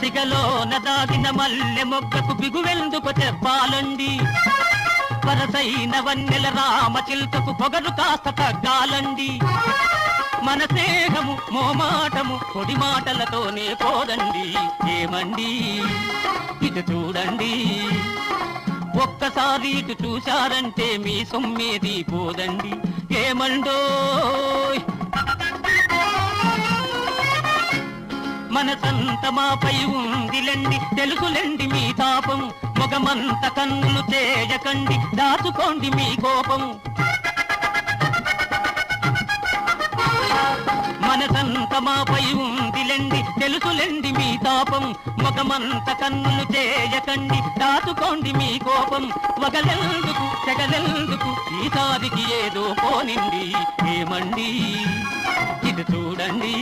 సిగలోన దాగిన మల్లె మొగ్గకు బిగువెందుకు చెప్పాలండి వరసైన వన్నెల రామచిల్కకు పొగరు కాస్త తగ్గాలండి మన స్నేహము మోమాటము పొడి మాటలతోనే పోదండి ఏమండి ఇటు చూడండి ఒక్కసారి ఇటు చూశారంటే మీ సొమ్మేది పోదండి ఏమండోయ్ మనసంత మాపై ఉందిలెండి తెలుసులెండి మీ తాపం మొగమంత కన్నులు చేయకండి దాచుకోండి మీ కోపం మనసంత మాపై ఉందిలెండి తెలుసులెండి మీ తాపం మొగమంత కన్నులు చేయకండి దాచుకోండి మీ కోపం వగలెందుకు తెగలెందుకు ఈసారికి ఏదో పోనిండి ఏమండి ఇటు చూడండి